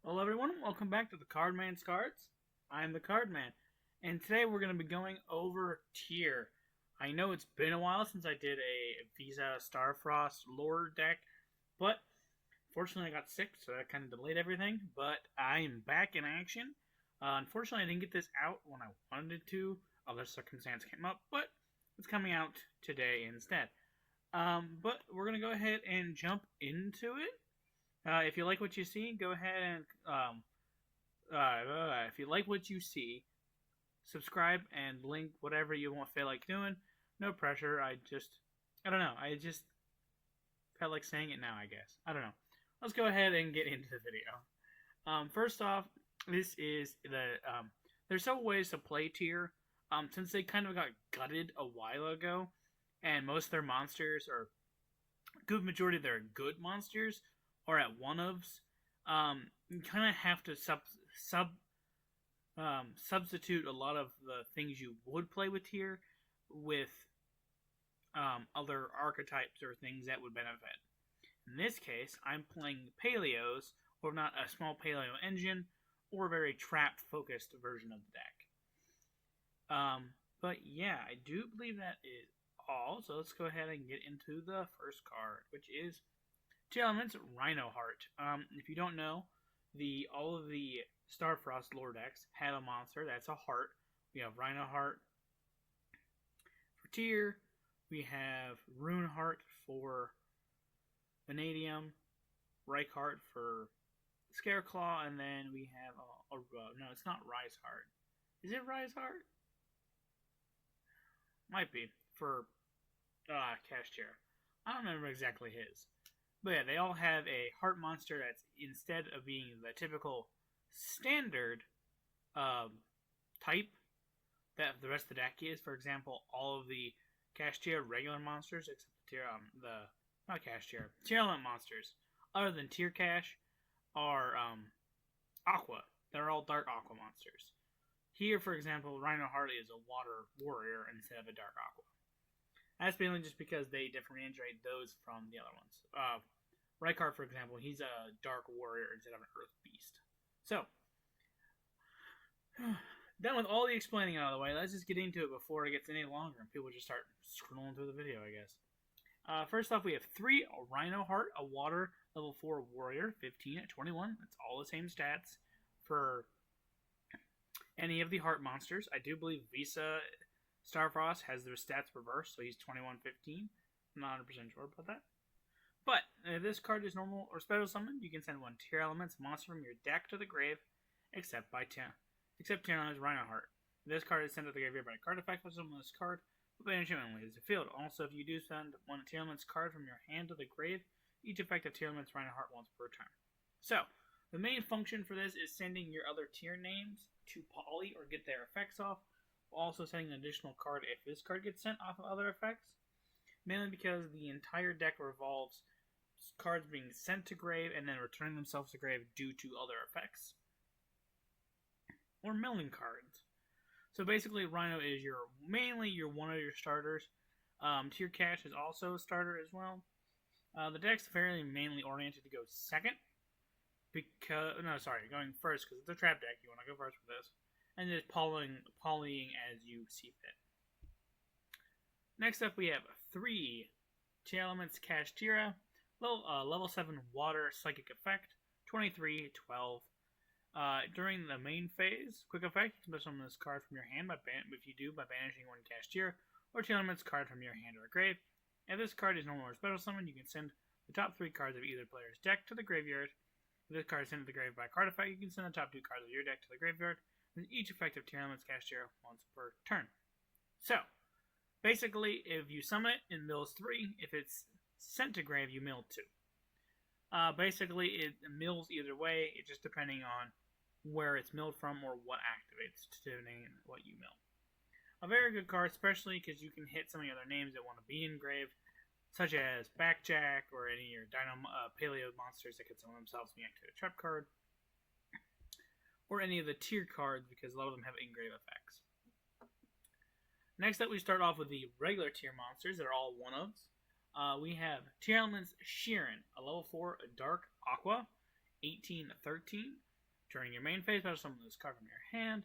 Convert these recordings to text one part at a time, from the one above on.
Hello everyone, welcome back to the Cardman's Cards. I'm the Cardman, and today we're going to be going over Tier. I know it's been a while since I did a Visa Starfrost lore deck, but fortunately I got sick, so that kind of delayed everything, but I am back in action. Unfortunately I didn't get this out when I wanted to, other circumstance came up, but it's coming out today instead. But we're going to go ahead and jump into it. If you like what you see, go ahead and if you like what you see, subscribe and link whatever you want feel like doing. No pressure. I don't know. I just felt like saying it now. I guess I don't know. Let's go ahead and get into the video. First off, this is the there's several ways to play Tier. Since they kind of got gutted a while ago, and most of their monsters are good majority of their good monsters are at one ofs. You kind of have to substitute a lot of the things you would play with here with other archetypes or things that would benefit. In this case, I'm playing Paleos, or not a small Paleo engine, or a very trap-focused version of the deck. But yeah, I do believe that is all. So let's go ahead and get into the first card, which is Tearelements Rhino Heart. If you don't know, all of the Starfrost lore decks have a monster that's a heart. We have Rhino Heart for Tier. We have Rune Heart for Vanadium. Reich Heart for Scareclaw, and then we have no, it's not Rise Heart. Is it Rise Heart? Might be for Cashier. I don't remember exactly his. But yeah, they all have a heart monster that's, instead of being the typical standard type that the rest of the deck is. For example, all of the Cashier regular monsters, except the Tearelement monsters, other than Tier Cash, are Aqua. They're all dark Aqua monsters. Here, for example, Rhino Heart is a water warrior instead of a dark Aqua. That's mainly just because they differentiate those from the other ones. Rykart, for example, he's a dark warrior instead of an earth beast. So, done with all the explaining out of the way, let's just get into it before it gets any longer and people just start scrolling through the video, I guess. First off, we have 3 Rhino Heart, a water level 4 warrior, 15 at 21. That's all the same stats for any of the heart monsters. I do believe Visa Starfrost has their stats reversed, so he's 21-15. I'm not 100% sure about that. But if this card is normal or special summoned, you can send one Tearelements monster from your deck to the grave, except Tearelements Rhino Heart. If this card is sent to the graveyard by a card effect, will summon this card, but banish it when it leaves the field. Also, if you do send one Tearelements card from your hand to the grave, each effect of Tearelements Rhino Heart once per turn. So, the main function for this is sending your other tier names to poly or get their effects off, also sending an additional card if this card gets sent off of other effects, mainly because the entire deck revolves cards being sent to grave and then returning themselves to grave due to other effects. Or milling cards. So basically, Rhino is mainly one of your starters. Tier Cash is also a starter as well. The deck's fairly mainly oriented to go second. Going first, because it's a trap deck. You want to go first with this. And just polying as you see fit. Next up, we have 3 Tearelements Cashier, level 7 water psychic effect, 23-12. During the main phase, quick effect, you can summon this card from your hand by banishing one Cashier or Tearelements card from your hand or grave. If this card is normal or special summon, you can send the top 3 cards of either player's deck to the graveyard. If this card is sent to the grave by a card effect, you can send the top 2 cards of your deck to the graveyard. And each effect of Tearelements Cashier once per turn. So, basically, if you summon it, it mills 3. If it's sent to grave, you mill 2. Basically, it mills either way. It's just depending on where it's milled from or what activates, depending on what you mill. A very good card, especially because you can hit some of the other names that want to be in grave, such as Backjack or any of your Paleo monsters that can summon themselves being activated trap card, or any of the tier cards because a lot of them have engrave effects. Next up, we start off with the regular tier monsters that are all one-ofs. We have Tearelements Sheeran, a level 4 Dark Aqua, 18-13. During your main phase, special summon this card from your hand,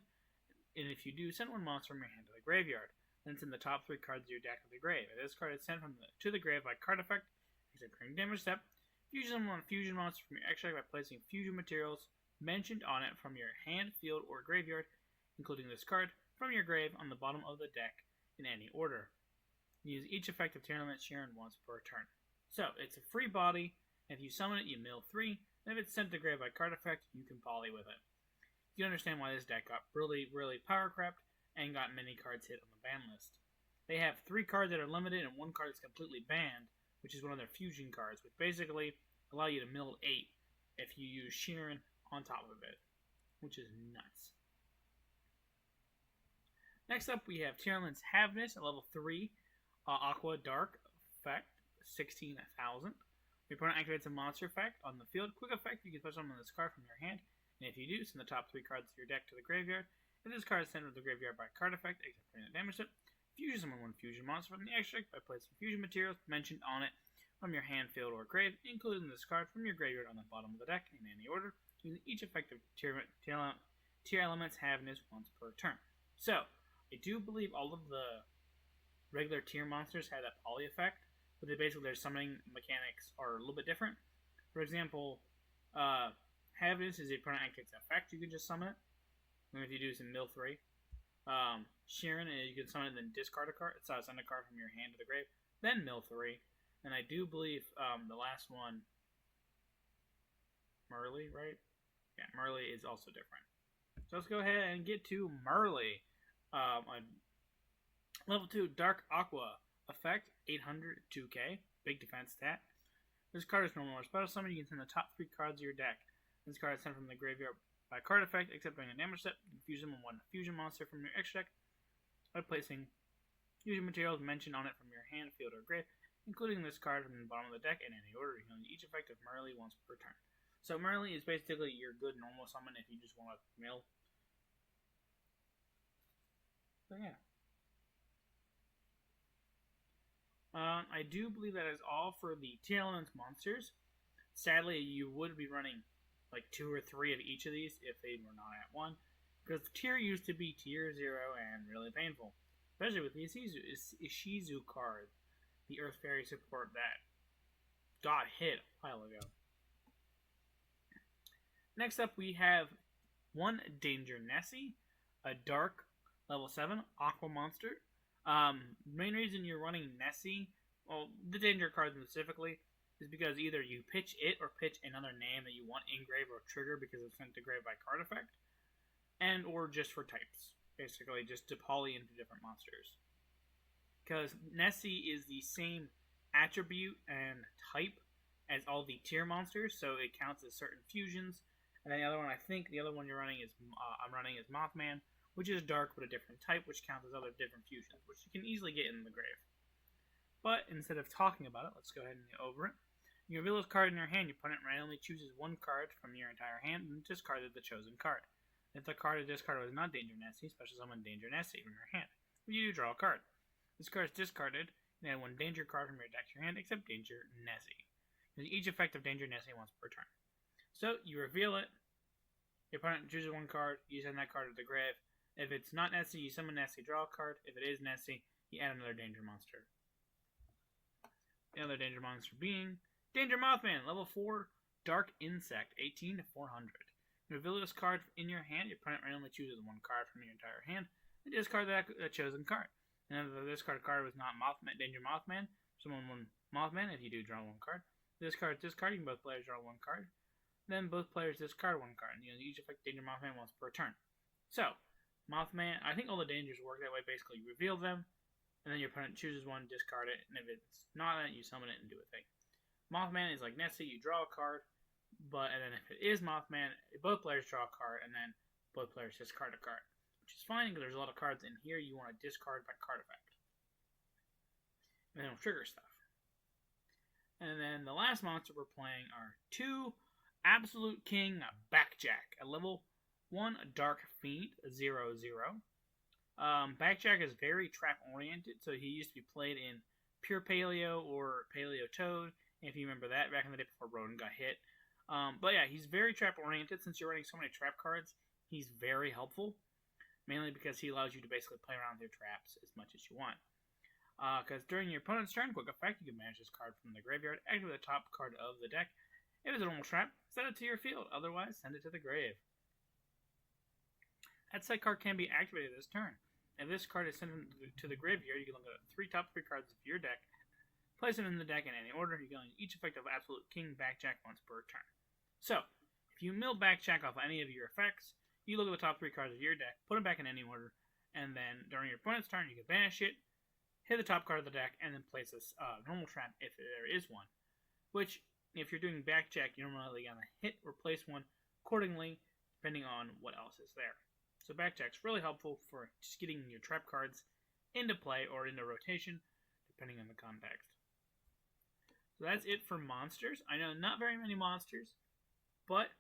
and if you do, send one monster from your hand to the graveyard. Then send the top 3 cards of your deck to the grave. If this card is sent to the grave by card effect, except during damage step, fusion one fusion monster from your extract by placing fusion materials mentioned on it from your hand, field, or graveyard, including this card, from your grave on the bottom of the deck in any order. Use each effect of Tearelements Sharon once per turn. So, it's a free body, and if you summon it, you mill 3, and if it's sent to the grave by card effect, you can poly with it. You understand why this deck got really, really power crept and got many cards hit on the ban list. They have 3 cards that are limited and 1 card that's completely banned, which is one of their fusion cards, which basically allow you to mill 8 if you use Sharon on top of it, which is nuts. Next up, we have Tearelements Deck at level 3, Aqua Dark effect, 16,000. Your opponent activates a monster effect on the field. Quick effect, you can special summon this card from your hand, and if you do, send the top 3 cards of your deck to the graveyard. If this card is sent to the graveyard by card effect, except for the damage it, fusion summon 1 fusion monster from the extract by placing fusion materials mentioned on it from your hand, field, or grave, including this card from your graveyard on the bottom of the deck in any order, using each effect of Tearelements Deck once per turn. So, I do believe all of the regular tier monsters have that poly effect, but their summoning mechanics are a little bit different. For example, Havness is a opponent activates effect, you can just summon it. And if you do, some mill 3. Sharon, you can summon it and then discard a card. Send a card from your hand to the grave, then mill 3. And I do believe the last one, Merly, right? Yeah, Merly is also different. So let's go ahead and get to Merly. On level 2, Dark Aqua effect, 800 2k, big defense stat. This card is normal or special summon. You can send the top 3 cards of your deck. This card is sent from the graveyard by card effect, except during a damage step. You can fusion 1 fusion monster from your extract by placing fusion materials mentioned on it from your hand, field, or grave, including this card from the bottom of the deck in any order. You can use each effect of Merly once per turn. So Merly is basically your good normal summon if you just want to mill. So yeah. I do believe that is all for the Tearelements monsters. Sadly, you would be running like 2 or 3 of each of these if they were not at 1, because the tier used to be tier 0 and really painful, especially with the Ishizu card, the Earth Fairy support that got hit a while ago. Next up, we have 1 Danger Nessie, a dark level 7 Aqua monster. Main reason you're running Nessie, well, the danger card specifically, is because either you pitch it or pitch another name that you want in grave or trigger because it's sent to grave by card effect, and or just for types, basically just to poly into different monsters. Because Nessie is the same attribute and type as all the tier monsters, so it counts as certain fusions. And then the other one, I think the other one you're running is I'm running is Mothman, which is dark but a different type, which counts as other different fusions, which you can easily get in the grave. But instead of talking about it, let's go ahead and get over it. You reveal this card in your hand. Your opponent randomly chooses 1 card from your entire hand and discards the chosen card. If the card is discarded was not Danger Nessie, special summon Danger Nessie from your hand. If you do, draw a card. This card is discarded, and add 1 danger card from your deck to your hand, except Danger Nessie. Using each effect of Danger Nessie once per turn. So, you reveal it. Your opponent chooses 1 card. You send that card to the grave. If it's not Nessie, you summon Nessie, draw a card. If it is Nessie, you add another danger monster. The other danger monster being Danger Mothman, level 4, Dark Insect, 18 to 400. You reveal this card in your hand. Your opponent randomly chooses 1 card from your entire hand and discard that chosen card. And if this card was not Danger Mothman, summon 1 Mothman. If you do, draw 1 card. If this card is discarded, both players draw 1 card. Then both players discard 1 card. You each effect Danger Mothman once per turn. So, Mothman, I think all the dangers work that way. Basically, you reveal them, and then your opponent chooses 1, discard it, and if it's not that, you summon it and do a thing. Mothman is like Nessie, you draw a card, and then if it is Mothman, both players draw a card, and then both players discard a card. Which is fine, because there's a lot of cards in here you want to discard by card effect. And then it'll trigger stuff. And then the last monster we're playing are 2 Absolute King Backjack, a level 1 Dark Fiend, 0/0. Backjack is very trap-oriented, so he used to be played in Pure Paleo or Paleo Toad. And if you remember that, back in the day before Rodin got hit, But yeah, he's very trap oriented. Since you're running so many trap cards, he's very helpful. Mainly because he allows you to basically play around with your traps as much as you want. Because during your opponent's turn, quick effect, you can manage this card from the graveyard, activate the top card of the deck. If it's a normal trap, send it to your field. Otherwise, send it to the grave. That side card can be activated this turn. If this card is sent to the graveyard, you can look at the top three cards of your deck, place them in the deck in any order. You can use each effect of Absolute King Backjack once per turn. So, if you mill Backjack off any of your effects, you look at the top three cards of your deck, put them back in any order, and then during your opponent's turn, you can banish it, hit the top card of the deck, and then place a normal trap if there is one. Which, if you're doing Backjack, you're normally going to hit or place one accordingly, depending on what else is there. So Backjack's really helpful for just getting your trap cards into play or into rotation, depending on the context. So that's it for monsters. I know not very many monsters, but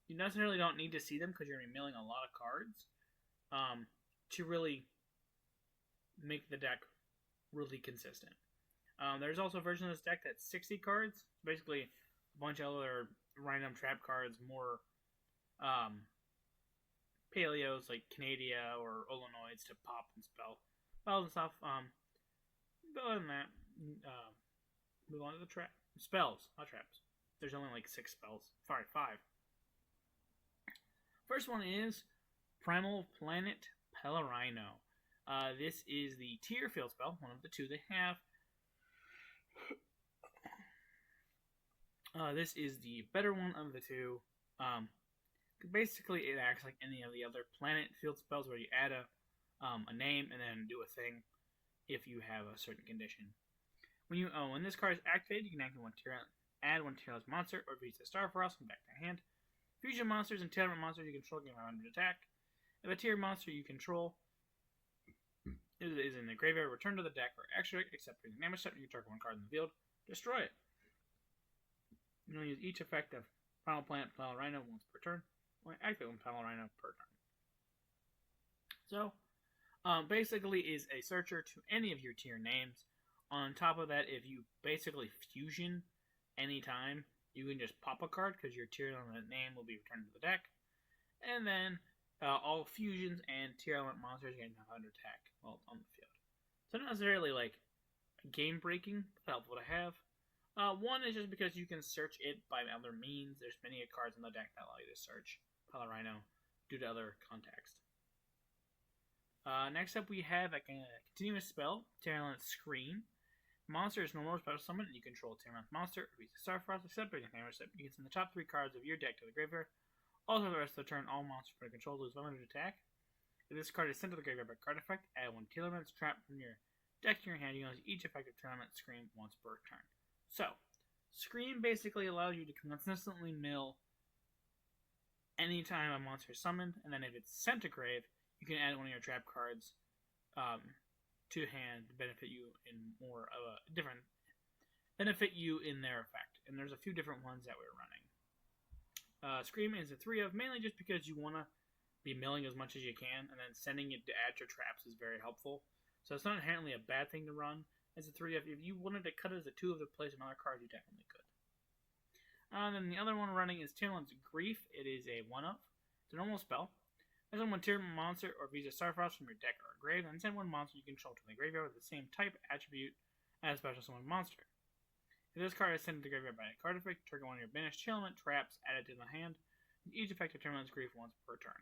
you necessarily don't need to see them because you're going to be milling a lot of cards to really make the deck really consistent. There's also a version of this deck that's 60 cards. Basically, a bunch of other random trap cards, more paleos like Canadia or Olenoids to pop and spells and stuff. But other than that, move on to the spells, not traps. There's only like 6 spells. Sorry, 5. First one is Primal Planet Pelarino. This is the tier field spell, one of the 2 they have. This is the better one of the 2. Basically, it acts like any of the other planet field spells where you add a name and then do a thing if you have a certain condition. When this card is activated, you can add one Tearelements monster or Visa Starfrost from back to hand. Fusion monsters and Tearelements monsters you control can run under attack. If a tier monster you control is in the graveyard, return to the deck for extra, except for the damage set, you can target one card in the field, destroy it. You can use each effect of Primal Planet Pelarino once per turn. Activate one Pelarino per turn. So, basically is a searcher to any of your tier names. On top of that, if you basically fusion anytime, you can just pop a card because your tier element name will be returned to the deck. And then all fusions and tier element monsters can have under attack while it's on the field. So not necessarily like game breaking, but helpful to have. One is just because you can search it by other means. There's many cards in the deck that allow you to search Pelarino due to other context. Next up, we have a continuous spell, Tearelements Scream. Monster is normal special summon, and you control Tearelements monster or Visa Starfrost, except during the damage set. You can send the top 3 cards of your deck to the graveyard. Also, the rest of the turn, all monsters under control lose 100 attack. If this card is sent to the graveyard by card effect, add one Tearelements trap from your deck to your hand. You can use each effective Tearelements Scream once per turn. So, Scream basically allows you to consistently mill anytime a monster is summoned, and then if it's sent to grave, you can add one of your trap cards to hand to benefit you in more of a different benefit you in their effect. And there's a few different ones that we're running. Scream is a 3 of, mainly just because you want to be milling as much as you can, and then sending it to add your traps is very helpful. So it's not inherently a bad thing to run as a 3 of. If you wanted to cut it as a 2 of to place another card, you definitely could. Then the other one running is Tearelements Grief. It is a 1 of. It's a normal spell. Send one Tearelements monster or Visa Starfrost from your deck or grave, and send one monster you control to the graveyard with the same type attribute as special summon monster. If this card is sent to the graveyard by a card effect, trigger one of your banished Tearelements traps added to the hand. Each effective Tearelements Grief once per turn.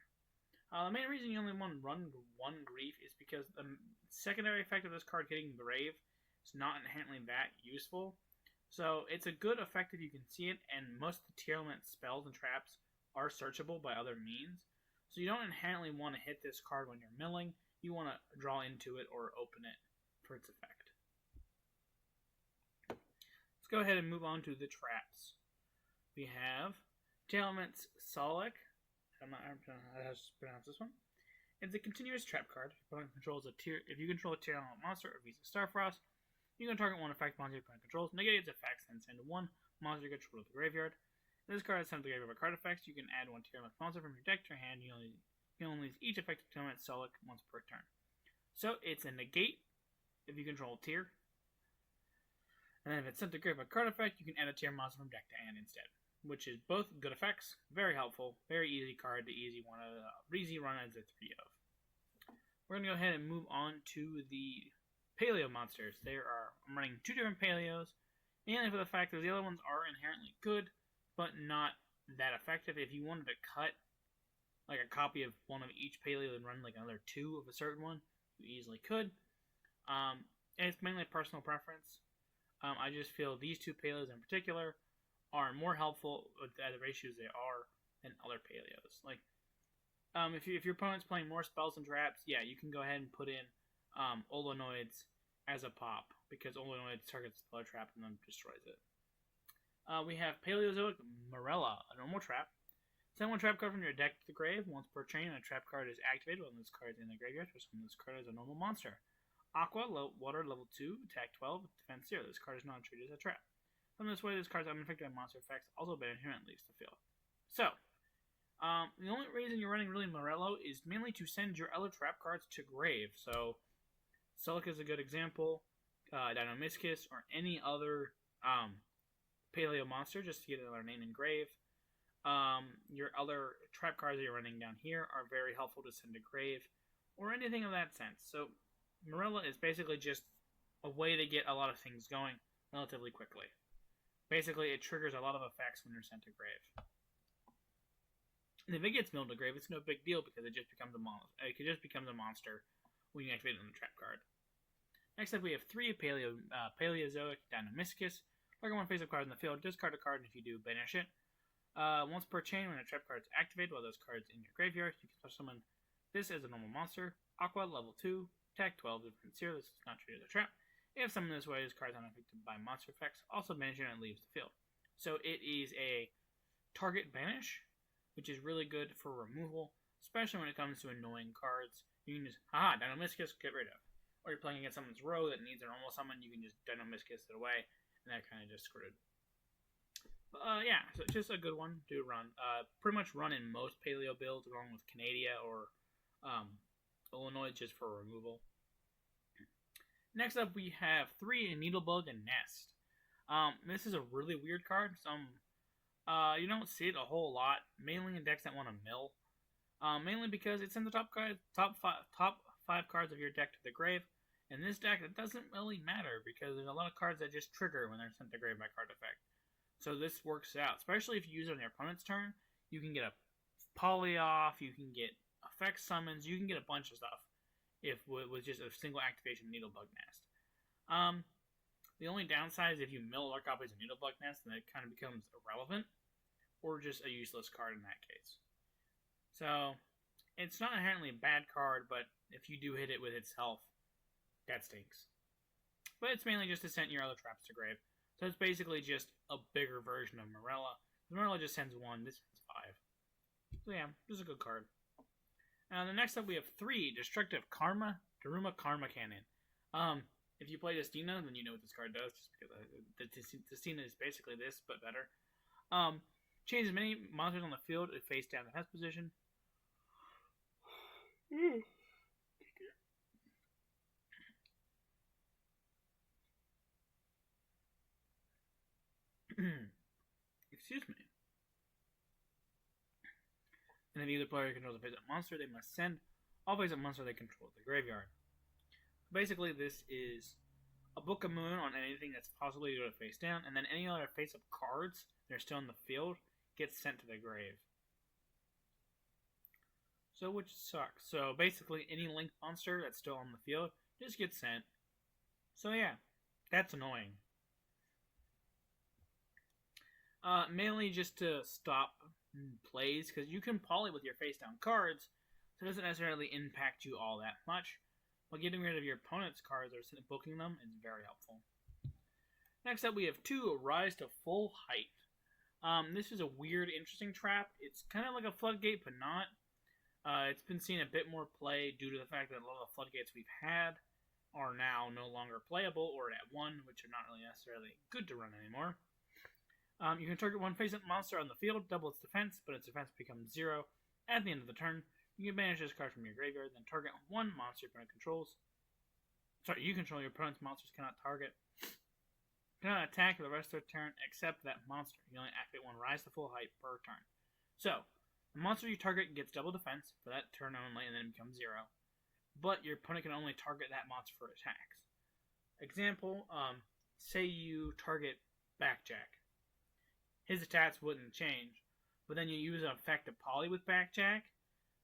The main reason you only want to run one Grief is because the secondary effect of this card hitting the grave is not inherently that useful. So it's a good effect if you can see it, and most of the Tearelements spells and traps are searchable by other means. So you don't inherently want to hit this card when you're milling. You want to draw into it or open it for its effect. Let's go ahead and move on to the traps. We have Tearelements Solek. I'm not sure how to pronounce this one. It's a continuous trap card. If you control a Tearelements monster or Visa Starfrost, you can target one effect monster your opponent controls, negate its effects, and send one monster you control to the graveyard. If this card is sent to the graveyard by card effects, you can add one Tearelements monster from your deck to your hand. You can only use each effective Tearelements Solek once per turn. So it's a negate if you control a tier. And then if it's sent to the graveyard by card effect, you can add a tier monster from deck to hand instead. which is both good effects, very helpful, very easy card to easy run as a 3 of. We're going to go ahead and move on to the Paleo monsters. I'm running 2 different Paleos, mainly for the fact that the other ones are inherently good, but not that effective. If you wanted to cut like a copy of one of each Paleo and run like another 2 of a certain one, you easily could. And it's mainly personal preference. I just feel these 2 Paleos in particular are more helpful with the ratios they are than other Paleos. Like, if your opponent's playing more spells and traps, yeah, you can go ahead and put in Olonoids as a pop, because Olonoids targets the spell trap and then destroys it. We have Paleozoic Morella, a normal trap. Send 1 trap card from your deck to the grave. Once per chain, a trap card is activated when this card is in the graveyard, or summon this card as a normal monster. Aqua, water, level 2, attack 12, defense 0. This card is not treated as a trap. From this way, this card is unaffected by monster effects, also banned inherent leaves the field. So, the only reason you're running really Morello is mainly to send your other trap cards to grave. So, Celica is a good example, Dinomischus, or any other Paleo monster, just to get another name in grave. Your other trap cards that you're running down here are very helpful to send to grave, or anything of that sense. So, Morella is basically just a way to get a lot of things going relatively quickly. Basically, it triggers a lot of effects when you're sent to grave. And if it gets milled to grave, it's no big deal because it just becomes a monster. It just becomes a monster when you activate it on the trap card. Next up, we have 3 Paleozoic Dinomischus. Target 1 face-up card in the field, discard a card, and if you do, banish it. Once per chain, when a trap card is activated while those cards in your graveyard, you can special summon this as a normal monster. Aqua, level 2, attack 12, defense 0. This is not treated as a trap. If summoned this way, this card is unaffected by monster effects, also banish it and leaves the field. So it is a target banish, which is really good for removal, especially when it comes to annoying cards. You can just, Dinomischus, get rid of. Or you're playing against someone's row that needs a normal summon, you can just Dinomischus it away, and that kind of just screwed. Yeah, so it's just a good one to run. Pretty much run in most Paleo builds, along with Canadia or Illinois, just for removal. Next up, we have 3 Needlebug and Nest. This is a really weird card. You don't see it a whole lot, mainly in decks that want to mill. Mainly because it's in the top 5 cards of your deck to the grave. In this deck, it doesn't really matter because there's a lot of cards that just trigger when they're sent to grave by card effect. So this works out, especially if you use it on your opponent's turn. You can get a poly off, you can get effect summons, you can get a bunch of stuff with just a single activation Needlebug Nest. The only downside is if you mill other copies of Needlebug Nest, then it kind of becomes irrelevant, or just a useless card in that case. So, it's not inherently a bad card, but if you do hit it with its health, that stinks. But it's mainly just to send your other traps to grave. So it's basically just a bigger version of Morella. Morella just sends 1, this sends 5. So yeah, this is a good card. The next up we have 3 Destructive Karma, Daruma Karma Cannon. If you play Destina, then you know what this card does, just because Destina is basically this, but better. Changes many monsters on the field to face down the defense position. Excuse me. And if either player controls a face-up monster, they must send all face-up monsters they control to the graveyard. Basically, this is a Book of Moon on anything that's possibly going to face down, and then any other face-up cards that are still in the field get sent to the grave. So, which sucks. So, basically, any Link monster that's still on the field just gets sent. So, yeah, that's annoying. Mainly just to stop plays, because you can poly with your face-down cards, so it doesn't necessarily impact you all that much. But getting rid of your opponent's cards or booking them is very helpful. Next up, we have 2 Rise to Full Height. This is a weird, interesting trap. It's kind of like a floodgate, but not. It's been seeing a bit more play due to the fact that a lot of the floodgates we've had are now no longer playable or at 1, which are not really necessarily good to run anymore. You can target 1 face-up monster on the field, double its defense, but its defense becomes 0 at the end of the turn. You can banish this card from your graveyard, then target 1 monster your opponent controls. You control your opponent's monsters cannot target. cannot attack for the rest of their turn except that monster. You only activate one rise to full height per turn. So, the monster you target gets double defense for that turn only and then becomes 0. But your opponent can only target that monster for attacks. Example, say you target Backjack. His attacks wouldn't change, but then you use an effect of Poly with Backjack.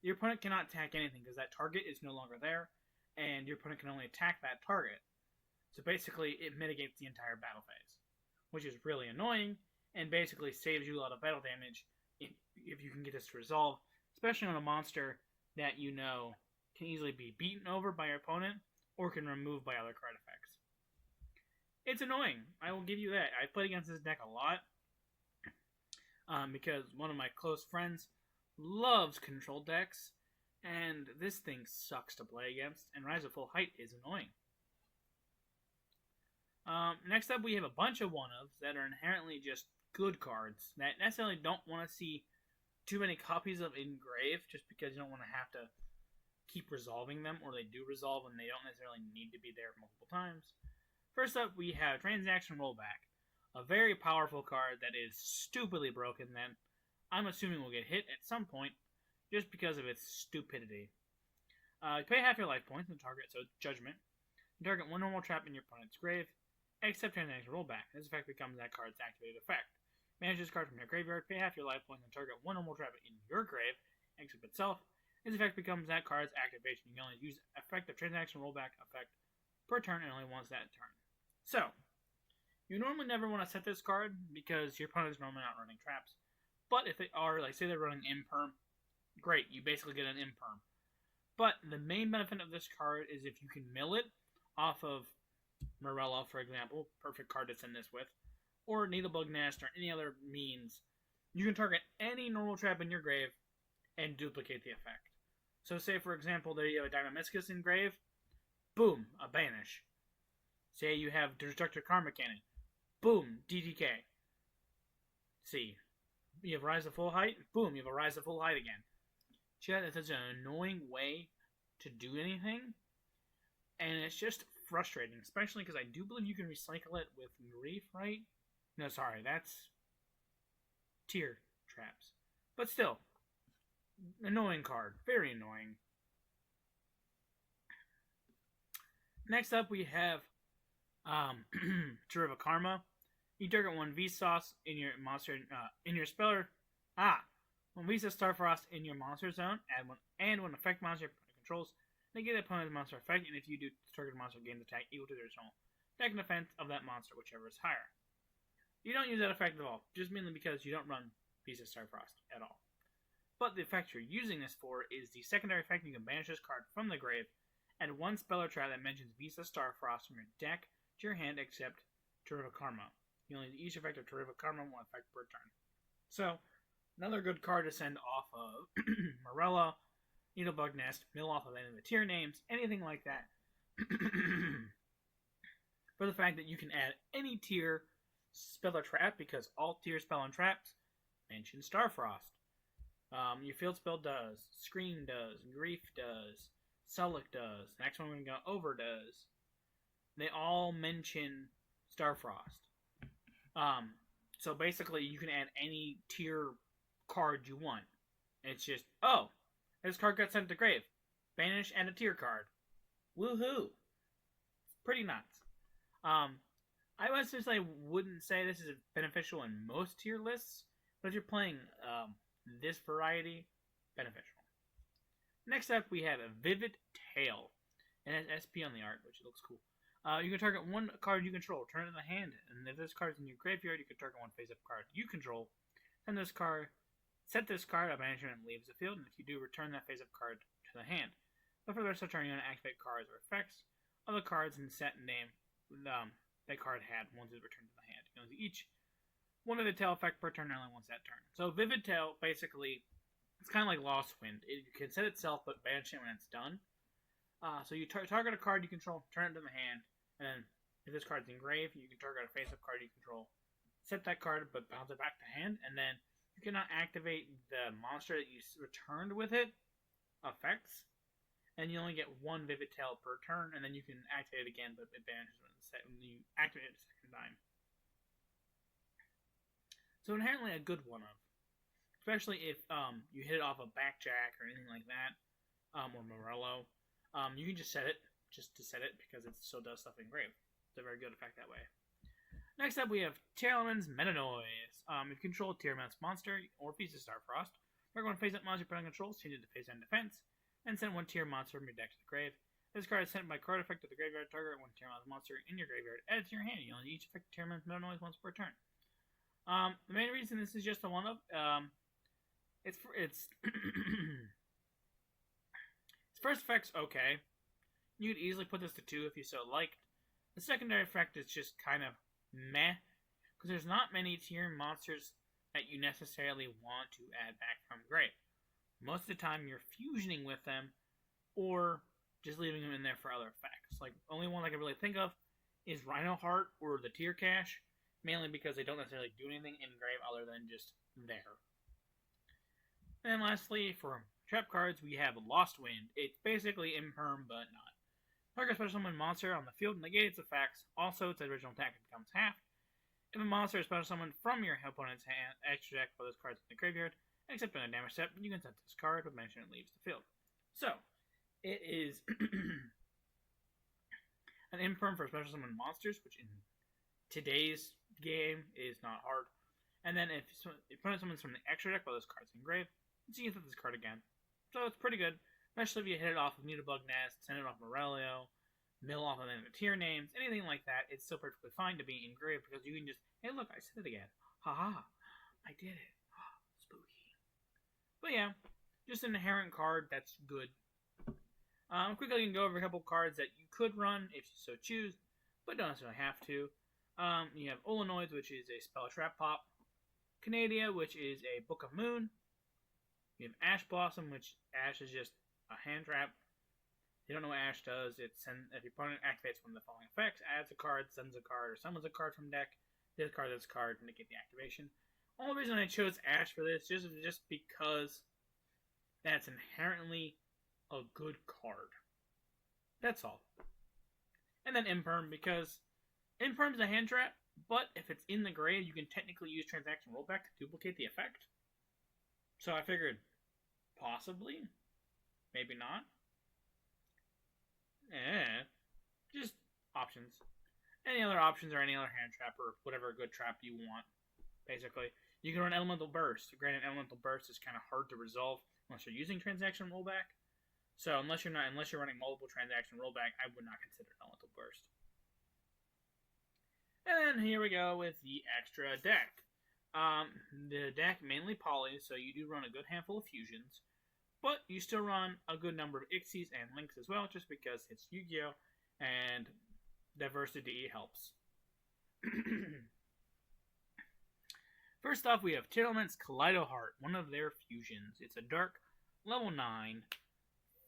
Your opponent cannot attack anything because that target is no longer there, and your opponent can only attack that target. So basically, it mitigates the entire battle phase, which is really annoying, and basically saves you a lot of battle damage if you can get this to resolve, especially on a monster that you know can easily be beaten over by your opponent or can remove by other card effects. It's annoying, I will give you that. I've played against this deck a lot because one of my close friends loves control decks, and this thing sucks to play against, and Rise of Full Height is annoying. Next up, we have a bunch of one-ofs that are inherently just good cards that necessarily don't want to see too many copies of Engrave just because you don't want to have to keep resolving them, or they do resolve and they don't necessarily need to be there multiple times. First up, we have Transaction Rollback, a very powerful card that is stupidly broken that I'm assuming will get hit at some point just because of its stupidity. You pay half your life points and target, so Judgment. You target one normal trap in your opponent's grave, except Transaction Rollback. This effect becomes that card's activated effect. Manage this card from your graveyard, pay half your life points, and target one normal trap in your grave, except itself. This effect becomes that card's activation. You can only use effective Transaction Rollback effect per turn and only once that turn. So, you normally never want to set this card because your opponent is normally not running traps. But if they are, like say they're running Imperm, great, you basically get an Imperm. But the main benefit of this card is if you can mill it off of Morella, for example, perfect card to send this with, or Needlebug Nest, or any other means, you can target any normal trap in your grave and duplicate the effect. So say, for example, that you have a Dynamiscus in grave, boom, a Banish. Say you have Destructive Karma Cannon, boom, DTK. See, you have Rise to Full Height, boom, you have a Rise to Full Height again. Chat, it's such an annoying way to do anything, and it's just frustrating, especially because I do believe you can recycle it with Grief, right? No, sorry, that's Tear Traps. But still, annoying card. Very annoying. Next up, we have Tearelements Karma. You target one Vsauce in your monster, in your speller. One Visa Starfrost in your monster zone, add one, and when effect monster controls, negate the opponent's monster effect, and if you do, target monster gains attack equal to their original attack and defense of that monster, whichever is higher. You don't use that effect at all, just mainly because you don't run Visa Starfrost at all. But the effect you're using this for is the secondary effect. You can banish this card from the grave, and one speller trap that mentions Visa Starfrost from your deck to your hand except Tearelements Karma. You only use the effect of Tearelements Karma one effect per turn. So, another good card to send off of Morella, Needlebug Nest, mill off of any of the tier names, anything like that. For the fact that you can add any tier spell or trap, because all tier spell and traps mention Starfrost. Your field spell does, Scream does, Grief does, Sulic does, next one we're going to go over does. They all mention Starfrost. So basically you can add any tier card you want. It's just, oh, this card got sent to grave. Banish and a tier card. Woohoo! Pretty nuts. I necessarily wouldn't say this is beneficial in most tier lists, but if you're playing this variety, beneficial. Next up, we have a Vivid Tail. It has SP on the art, which looks cool. You can target one card you control, turn it in the hand, and if this card's in your graveyard, you can target one face-up card you control, send this card, set this card up, management leaves the field, and if you do, return that face-up card to the hand. But for the rest of the turn, you're going to activate cards or effects of the cards and set name that card had once it's returned to the hand. You know, each one of the tail effect per turn only once that turn. So Vivid Tail, basically, it's kind of like Lost Wind. It can set itself, but banish it when it's done. So you target a card you control, turn it to the hand, and then if this card's engraved, you can target a face-up card you control, set that card, but bounce it back to hand, and then you cannot activate the monster that you returned with it effects, and you only get one Vivid Tail per turn, and then you can activate it again, but it vanishes when you activate it a second time. So inherently a good one of. Especially if you hit it off a backjack or anything like that, or Morello. You can just set it, just to set it, because it still does stuff in grave. It's a very good effect that way. Next up, we have Tearelements Meta Noise. If you control a Tearelements monster or piece of Starfrost, target one face-up monster you put on control, change it to face-down defense, and send one tier monster from your deck to the grave. This card is sent by card effect to the graveyard. Target one Tearelements monster in your graveyard. Add it to your hand. You only each effect Tearelements Meta Noise once per turn. The main reason this is just a one-of, its first effect's okay. You could easily put this to 2 if you so liked. The secondary effect is just kind of meh, because there's not many tier monsters that you necessarily want to add back from grave. Most of the time you're fusioning with them, or just leaving them in there for other effects. Like, only one I can really think of is Rhino Heart or the Tier Cache, mainly because they don't necessarily do anything in grave other than just there. And lastly, for trap cards, we have Lost Wind. It's basically imperm, but not. Target special summon monster on the field, negate its effects. Also, its original attack becomes half. If a monster is special summoned from your opponent's hand, extra deck those cards in the graveyard, except on a damage step, you can set this card with mention it leaves the field. So, it is an imperm for special summon monsters, which in today's game is not hard. And then if your opponent summons from the extra deck those cards in grave, you can set this card again. So it's pretty good, especially if you hit it off of Needlebug Nest, send it off Morello, mill off of any of the tier names, anything like that. It's still perfectly fine to be in grave because you can just, hey look, I said it again. Haha, I did it. Spooky. But yeah, just an inherent card that's good. Quickly, you can go over a couple cards that you could run if you so choose, but don't necessarily have to. You have Olenoids, which is a spell trap pop. Canadia, which is a Book of Moon. You have Ash Blossom, which Ash is just a hand trap. If you don't know what Ash does, if your opponent activates one of the following effects, adds a card, sends a card, or summons a card from deck, discard this card to negate the activation. Only reason I chose Ash for this is just because that's inherently a good card. That's all. And then Imperm, because Imperm is a hand trap, but if it's in the grave, you can technically use Transaction Rollback to duplicate the effect. So I figured, possibly, maybe not. Just options. Any other options or any other hand trap or whatever good trap you want, basically. You can run Elemental Burst. Granted, Elemental Burst is kind of hard to resolve unless you're using Transaction Rollback. So unless you're running multiple Transaction Rollback, I would not consider Elemental Burst. And here we go with the extra deck. The deck mainly polys, so you do run a good handful of fusions, but you still run a good number of Ixies and Links as well, just because it's Yu-Gi-Oh! And diversity helps. First off, we have Tearelements Kaleido Heart, one of their fusions. It's a dark, level 9,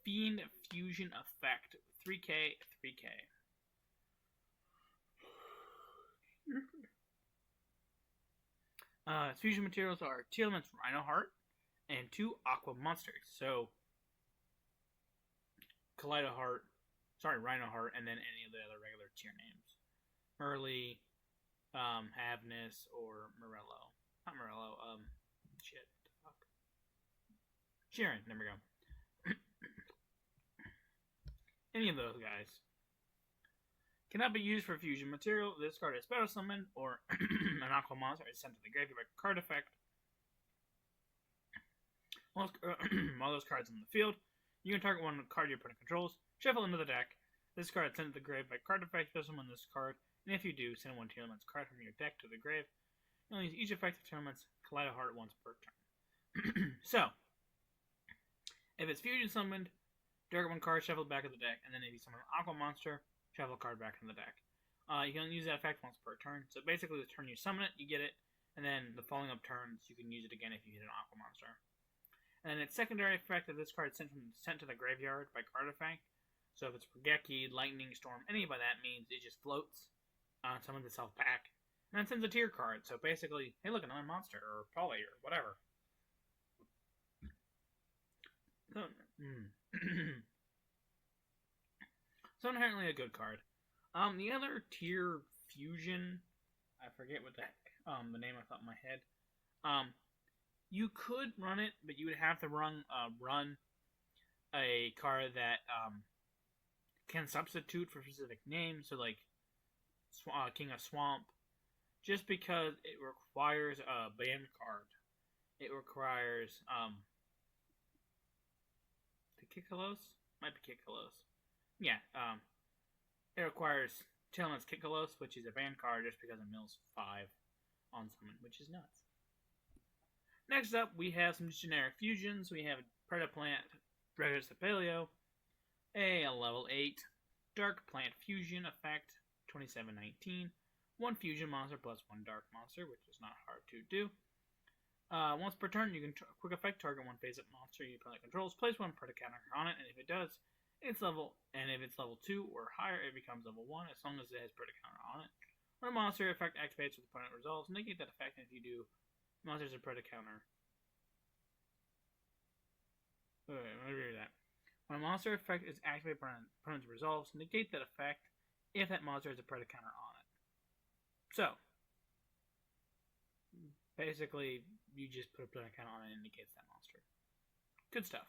Fiend Fusion effect, 3k, 3k. Its fusion materials are Tearelements Rhino Heart and 2 Aqua Monsters. So, Rhino Heart, and then any of the other regular tier names. Merly, Havness, or Morello. Not Morello, fuck. Sharon, there we go. Any of those guys. Cannot be used for fusion material. This card is special summoned, or an Aqua Monster is sent to the graveyard by card effect. While those cards in the field, you can target one card your opponent controls, shuffle into the deck. This card is sent to the grave by card effect, special summon this card, and if you do, send one Tearelements card from your deck to the grave. You only use each effect of Tearelements Kaleido Heart once per turn. So, if it's fusion summoned, target one card, shuffle back of the deck, and then if you summon an Aqua Monster, shuffle a card back in the deck. You can only use that effect once per turn. So basically, the turn you summon it, you get it, and then the following up turns, you can use it again if you hit an Aqua Monster. And then its secondary effect of this card sent to the graveyard by card effect. So if it's Regeki, Lightning Storm, any by that means it just floats, summons itself back, and then sends a tier card. So basically, hey look, another monster, or Poly, or whatever. So inherently a good card. The other tier fusion, I forget what the name off the top of my head. You could run it, but you would have to run a card that can substitute for specific names. So like King of Swamp, just because it requires a band card. It requires the Kikalos? Might be Kikalos. Yeah, it requires Tearelements Kikalos, which is a band card just because it mills 5 on summon, which is nuts. Next up, we have some generic fusions. We have Predaplant Dreaded Sepalio, a level 8 Dark Plant Fusion effect, 2719. 1 fusion monster plus 1 dark monster, which is not hard to do. Once per turn, you can quick effect target 1 face-up monster you currently controls, place 1 Predacounter on it, and if it does, it's level 2 or higher, it becomes level 1 as long as it has Predacounter on it. When a monster effect activates with opponent resolves, negate that effect, and if you do, monsters have Predacounter. Wait, let me read that. When a monster effect is activated by opponent's resolves, negate that effect if that monster has a Predacounter on it. So, basically, you just put a Predacounter on it and it negates that monster. Good stuff.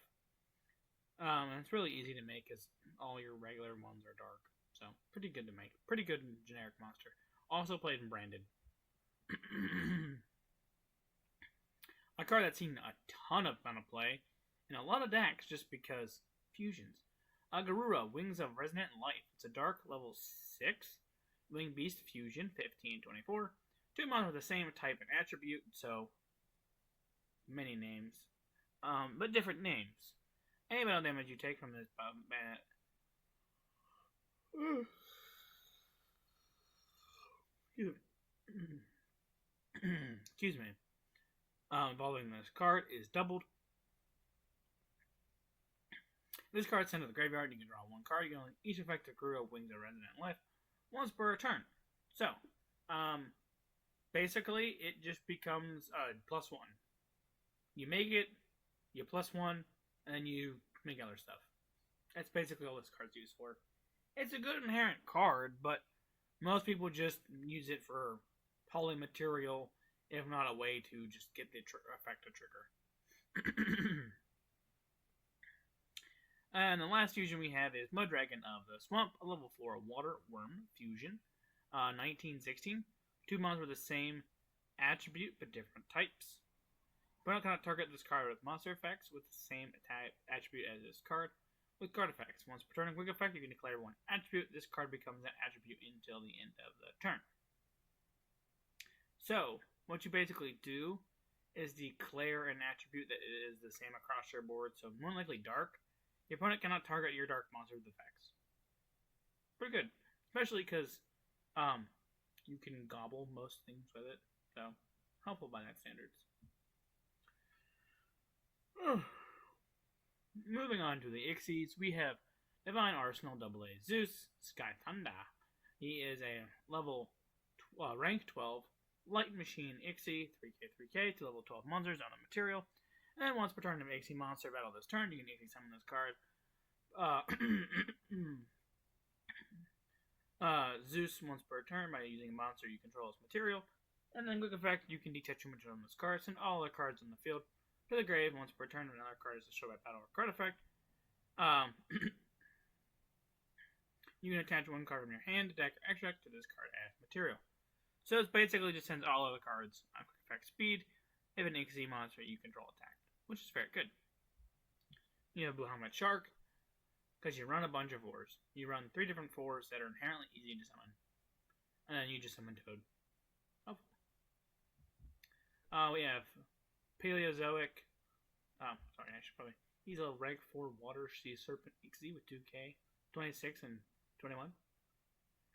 And it's really easy to make because all your regular ones are dark. So, pretty good to make. Pretty good generic monster. Also played in Branded. A card that's seen a ton of play in a lot of decks just because fusions. Garura, Wings of Resonant Life. It's a dark level 6 Wing Beast Fusion, 1524. 2 monsters with the same type and attribute, so many names, but different names. Any battle damage you take from this excuse me, involving this card is doubled. This card is sent to the graveyard. You can draw 1 card. You can only each effect of Garura, Wings of Resonant Life once per turn. So, basically, it just becomes +1. You make it, you +1, and then you make other stuff. That's basically all this card's used for. It's a good inherent card, but most people just use it for polymaterial, if not a way to just get the effect to trigger. And the last fusion we have is Muddragon of the Swamp, a level 4 Water Worm Fusion, 1916. 2 monsters with the same attribute but different types. Opponent cannot target this card with monster effects with the same attribute as this card. With card effects, once per turn, quick effect, you can declare 1 attribute. This card becomes that attribute until the end of the turn. So, what you basically do is declare an attribute that is the same across your board, so more likely dark. Your opponent cannot target your dark monster with effects. Pretty good. Especially because you can gobble most things with it. So, helpful by that standards. Moving on to the Ixies, we have Divine Arsenal AA Zeus, Sky Thunder. He is a level rank 12 Light Machine Ixie, 3k, to level 12 monsters on a material. And then once per turn of Ixie monster battle this turn, you can Ixie summon this card. Zeus once per turn by using a monster you control as material. And then quick effect, you can detach your material from this card, send all the cards in the field to the grave once per turn. Another card is to show by battle or card effect. You can attach 1 card from your hand, deck, or extra deck to this card as material. So it's basically just sends all of the cards on quick effect speed if an Ixie monster you control attacked, which is very good. You have Blue Helmet Shark, because you run a bunch of 4s. You run 3 different 4s that are inherently easy to summon. And then you just summon Toad. We have Paleozoic. Sorry, I should probably. He's a rank 4 Water Sea Serpent Ixie with 2k, 26 and 21.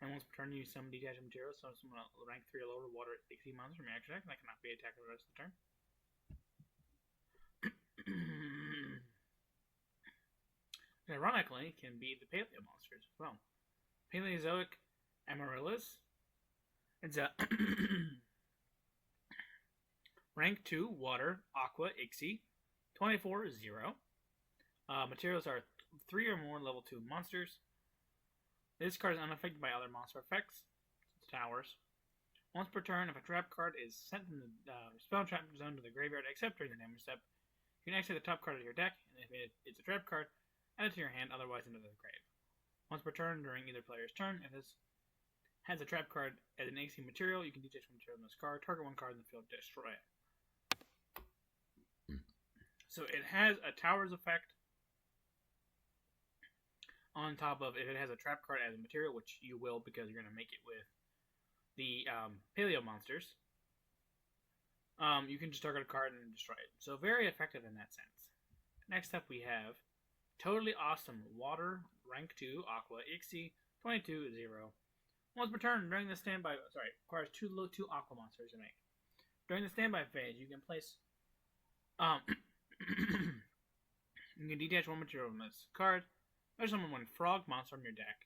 And once per turn, you summon detached materials, so summon a rank 3 or lower Water Ixie monster from your action deck, and that cannot be attacked for the rest of the turn. Ironically, can be the Paleo monsters as well. Paleozoic Amaryllis. It's a rank 2 Water Aqua Ixie, 24-0. Materials are 3 or more level 2 monsters. This card is unaffected by other monster effects. It's towers. Once per turn, if a trap card is sent from the spell trap zone to the graveyard except during the damage step, you can exit the top card of your deck, and if it's a trap card, add it to your hand, otherwise into the grave. Once per turn during either player's turn, if this has a trap card as an extra material, you can detach one material from this card, target one card in the field, destroy it. So it has a Towers effect on top of if it has a trap card as a material, which you will because you're going to make it with the Paleo monsters. You can just target a card and destroy it. So very effective in that sense. Next up we have Totally Awesome Water, Rank 2, Aqua, Ixie, 22-0. Once per turn, during the standby, requires two Aqua monsters to make. During the standby phase, you can place, you can detach one material from this card. There's summon one Frog monster from your deck.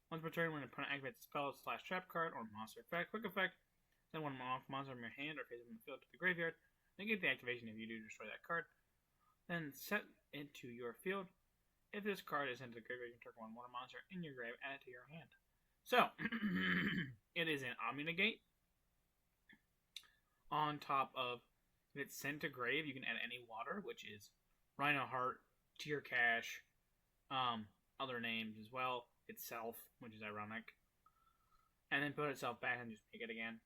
Once per turn, when an opponent activates a spell / trap card or monster effect, quick effect, send one monster from your hand or face from the field to the graveyard. Negate the activation if you do destroy that card. Then set it to your field. If this card is sent to the graveyard, you can target one water monster in your grave, add it to your hand. So, it is an Omni-Negate. On top of, if it's sent to grave, you can add any water, which is Rhino Heart, Tear Cash, other names as well, itself, which is ironic. And then put itself back and just make it again.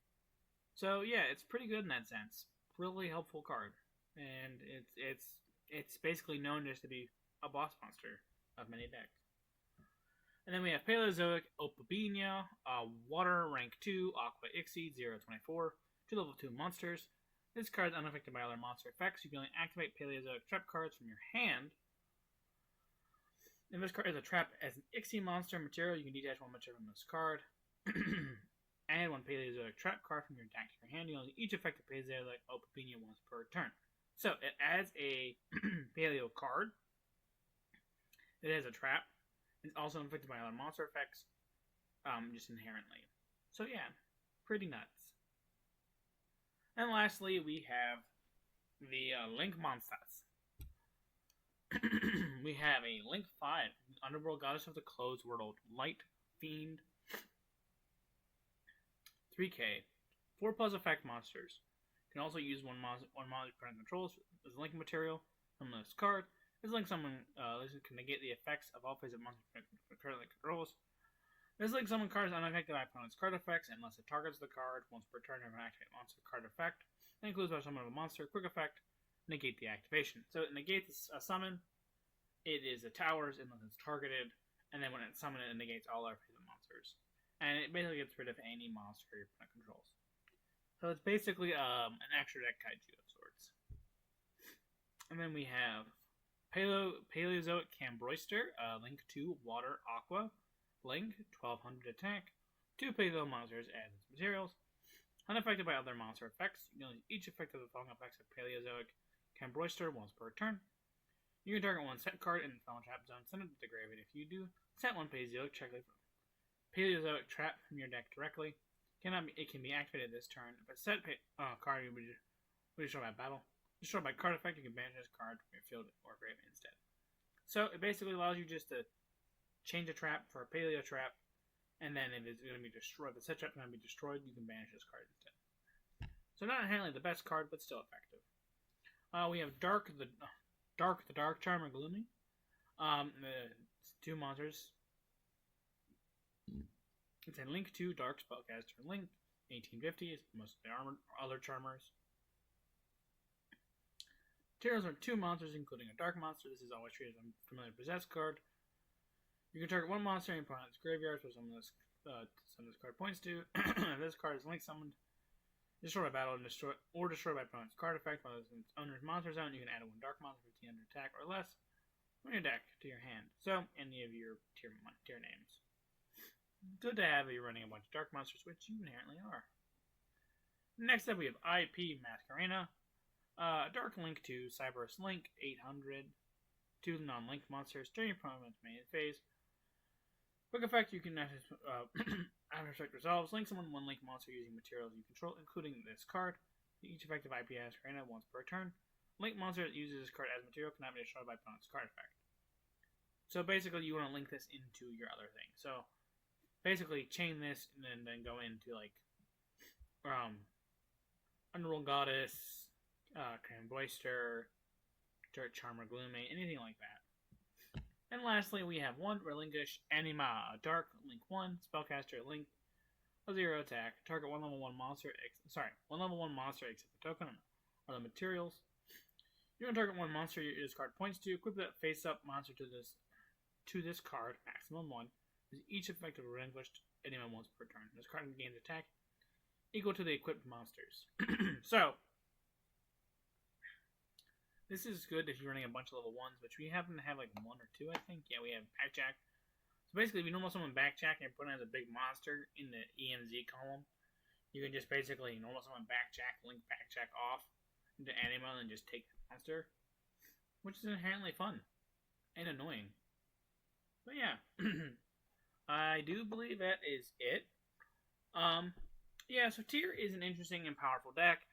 So, yeah, it's pretty good in that sense. Really helpful card. And it's basically known just to be a boss monster of many decks. And then we have Paleozoic Opabina, Water, Rank 2, Aqua Ixie, 0-24, 2 level 2 monsters. This card is unaffected by other monster effects. You can only activate Paleozoic trap cards from your hand. If this card is a trap as an Ixie monster material, you can detach one material from this card. Add one Paleozoic trap card from your deck to your hand. You only each effective Paleozoic Opabina once per turn. So it adds a Paleo card. It has a trap. It's also inflicted by other monster effects, just inherently. So yeah, pretty nuts. And lastly, we have the Link Monsters. We have a Link 5, Underworld Goddess of the Closed World, Light Fiend, 3K, 4+ effect monsters. You can also use one monster opponent controls as Link material from this card. This Link summon can negate the effects of all phases of monsters currently controls. This Link summon card is unaffected by opponent's card effects unless it targets the card once per turn of an activate monster card effect. It includes by summon of a monster, quick effect, negate the activation. So it negates a summon, it is a Towers unless it's targeted, and then when it's summoned it negates all our phases of monsters. And it basically gets rid of any monster your opponent controls. So it's basically an extra deck kaiju of sorts. And then we have Paleozoic Cambroister, Link 2, Water, Aqua, Link, 1200 attack, 2 Paleo monsters as its materials. Unaffected by other monster effects, you can use each effect of the following effects of Paleozoic Cambroister once per turn. You can target one set card in the Fallen Trap Zone, send it to the grave, and if you do, set one Paleozoic trap from your deck directly. It can be activated this turn. If it's set card, you will be destroyed by battle. Destroyed by card effect, you can banish this card from your field or grave instead. So it basically allows you just to change a trap for a Paleo trap, and then if it's going to be destroyed, the set trap is going to be destroyed, you can banish this card instead. So not inherently the best card, but still effective. We have Dark the Dark Charmer Gloomy. It's 2 monsters. It's a Link 2 Dark Spellcaster Link, 1850. It's most of the other Charmers. Materials are 2 monsters, including a Dark monster. This is always treated as a familiar possessed card. You can target one monster in your opponent's graveyard, so some of this card points to. If this card is Link summoned, destroyed by battle, and destroyed by opponent's card effect while it's in its owner's monster zone, you can add one Dark monster 1500 attack or less from your deck to your hand. So any of your tier names. Good to have if you're running a bunch of Dark monsters, which you inherently are. Next up, we have IP Masquerena. Dark Link 2, Cyberus Link, 800. 2 non-Link monsters during your opponent's main phase. Quick effect, you can after effect resolves, link summon 1 Link monster using materials you control, including this card. Each effective IP Masquerena once per turn. Link monster that uses this card as material cannot be destroyed by opponent's card effect. So basically, you want to link this into your other thing. So basically, chain this and then go into like Underworld Goddess, Cramboyster, Dirt Charmer, Gloomate, anything like that. And lastly, we have 1 Relinquish Anima, a Dark, Link 1, Spellcaster, Link, a 0 attack, target 1 level 1 monster, 1 level 1 monster except the token or the materials. You're going to target 1 monster you discard points to, equip that face-up monster to this card, maximum 1, is each effective relinquished Anima once per turn. This card gains attack equal to the equipped monsters. So, this is good if you're running a bunch of level 1s, which we happen to have like 1 or 2, I think. Yeah, we have Backjack. So basically, if you normal summon Backjack and put it as a big monster in the EMZ column, you can just basically normal summon Backjack, link Backjack off into Anima, and just take the monster, which is inherently fun and annoying. But yeah, I do believe that is it. Yeah, so Tear is an interesting and powerful deck.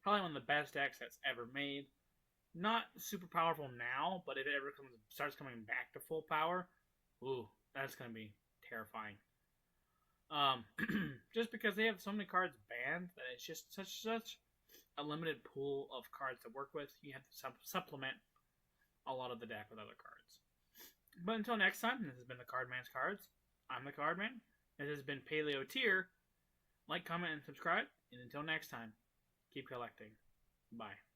Probably one of the best decks that's ever made. Not super powerful now, but if it ever starts coming back to full power, ooh, that's going to be terrifying. Just because they have so many cards banned that it's just such a limited pool of cards to work with. You have to supplement a lot of the deck with other cards. But until next time, this has been the Cardman's Cards. I'm the Cardman. This has been Paleo Tier. Like, comment, and subscribe. And until next time, keep collecting. Bye.